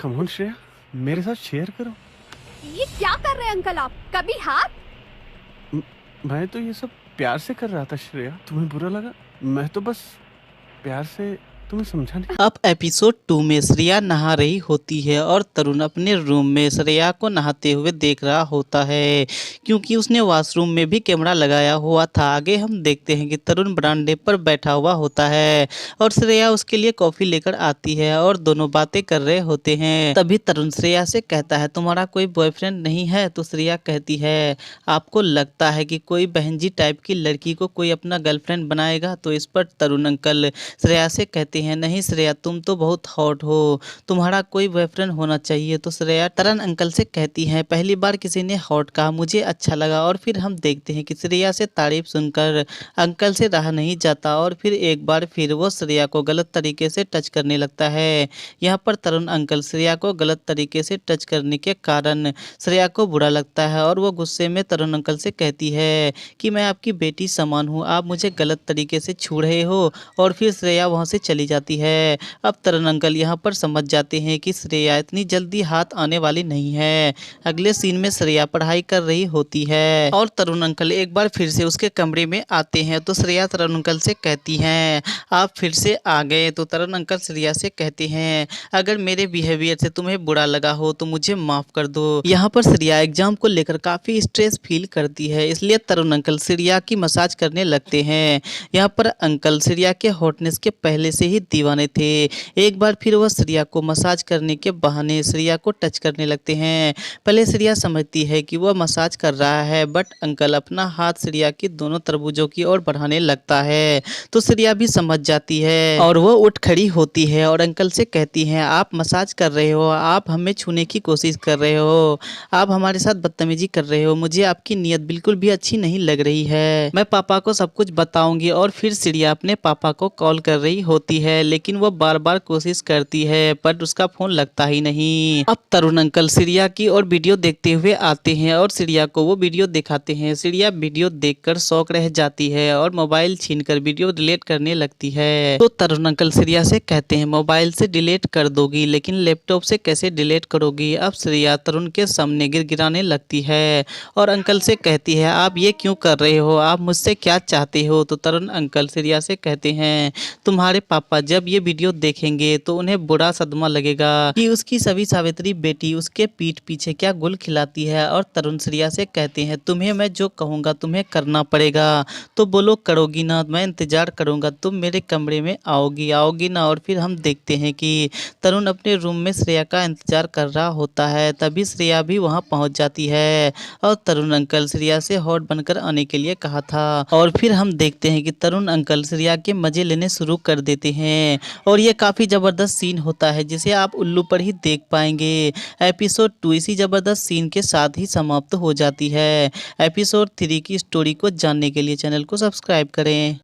Come on Shreya, मेरे साथ share करो। ये क्या कर रहे हैं अंकल आप? कभी हाथ। म- मैं तो ये सब प्यार से कर रहा था श्रेया, तुम्हें बुरा लगा? मैं तो बस प्यार से तुम्हें समझा नहीं। अब एपिसोड 2 में श्रेया नहा रही होती है और तरुण अपने रूम में श्रेया को नहाते हुए देख रहा होता है, क्योंकि उसने वॉशरूम में भी कैमरा लगाया हुआ था। आगे हम देखते हैं कि तरुण बरामदे पर बैठा हुआ होता है और श्रेया उसके लिए कॉफी लेकर आती है और दोनों बातें कर रहे होते हैं। तभी तरुण श्रेया से कहता है, तुम्हारा कोई बॉयफ्रेंड नहीं है? तो श्रेया कहती है, आपको लगता है कि कोई बहन जी टाइप की लड़की को कोई अपना गर्लफ्रेंड बनाएगा? तो इस पर तरुण अंकल श्रेया से कहते हैं, नहीं श्रेया, तुम तो बहुत हॉट हो, तुम्हारा कोई बॉयफ्रेंड होना चाहिए। तो श्रेया तरुण अंकल से कहती है, पहली बार किसी ने हॉट कहा, मुझे अच्छा लगा। और फिर हम देखते हैं कि श्रेया से तारीफ सुनकर अंकल से रहा नहीं जाता और फिर एक बार फिर वो श्रेया को गलत तरीके से टच करने लगता है। यहाँ पर तरुण अंकल श्रेया को गलत तरीके से टच करने के कारण श्रेया को बुरा लगता है और वो गुस्से में तरुण अंकल से कहती है कि मैं आपकी बेटी समान हूँ, आप मुझे गलत तरीके से छू रहे हो। और फिर श्रेया वहाँ से चली जाती है। अब तरुण अंकल यहाँ पर समझ जाते हैं कि श्रेया इतनी जल्दी हाथ आने वाली नहीं है। अगले सीन में श्रेया पढ़ाई कर रही होती है और तरुण अंकल एक बार फिर से उसके कमरे में आते हैं। तो श्रेया तरुण अंकल से कहती हैं, आप फिर से आ गए। तो तरुण अंकल श्रेया से कहते हैं, अगर मेरे बिहेवियर से तुम्हें बुरा लगा हो तो मुझे माफ कर दो। यहाँ पर श्रेया एग्जाम को लेकर काफी स्ट्रेस फील करती है, इसलिए तरुण अंकल श्रेया की मसाज करने लगते हैं। यहाँ पर अंकल श्रेया के हॉटनेस के पहले से ही दीवाने थे। एक बार फिर वह श्रेया को मसाज करने के बहाने श्रेया को टच करने लगते हैं। पहले श्रेया समझती है कि वह मसाज कर रहा है, बट अंकल अपना हाथ श्रेया की दोनों तरबूजों की ओर बढ़ाने लगता है। तो श्रेया भी समझ जाती है और वह उठ खड़ी होती है और अंकल से कहती है, आप मसाज कर रहे हो, आप हमें छूने की कोशिश कर रहे हो, आप हमारे साथ बदतमीजी कर रहे हो, मुझे आपकी नीयत बिल्कुल भी अच्छी नहीं लग रही है, मैं पापा को सब कुछ बताऊंगी। और फिर श्रेया अपने पापा को कॉल कर रही होती है, लेकिन वो बार बार कोशिश करती है पर उसका फोन लगता ही नहीं। अब तरुण अंकल श्रेया की और वीडियो देखते हुए आते हैं और श्रेया को वो वीडियो दिखाते हैं। श्रेया वीडियो देखकर शौक रह जाती है और मोबाइल छीनकर वीडियो डिलीट करने लगती है। तो तरुण अंकल श्रेया से कहते हैं, मोबाइल से डिलीट कर दोगी लेकिन लैपटॉप से कैसे डिलीट करोगी? अब श्रेया तरुण के सामने गिड़गिड़ाने लगती है और अंकल से कहती है, आप ये क्यों कर रहे हो, आप मुझसे क्या चाहते हो? तो तरुण अंकल श्रेया से कहते हैं, तुम्हारे पापा जब ये वीडियो देखेंगे तो उन्हें बुरा सदमा लगेगा कि उसकी सभी सावित्री बेटी उसके पीठ पीछे क्या गुल खिलाती है। और तरुण श्रेया से कहते हैं, तुम्हें मैं जो कहूँगा तुम्हें करना पड़ेगा, तो बोलो करोगी ना? मैं इंतजार करूँगा, तुम मेरे कमरे में आओगी ना? और फिर हम देखते हैं कि तरुण अपने रूम में श्रेया का इंतजार कर रहा होता है। तभी श्रेया भी वहाँ पहुँच जाती है और तरुण अंकल श्रेया से हॉट बनकर आने के लिए कहा था। और फिर हम देखते हैं कि तरुण अंकल श्रेया के मजे लेने शुरू कर देते हैं और ये काफी जबरदस्त सीन होता है जिसे आप उल्लू पर ही देख पाएंगे। एपिसोड 2 इसी जबरदस्त सीन के साथ ही समाप्त हो जाती है। एपिसोड 3 की स्टोरी को जानने के लिए चैनल को सब्सक्राइब करें।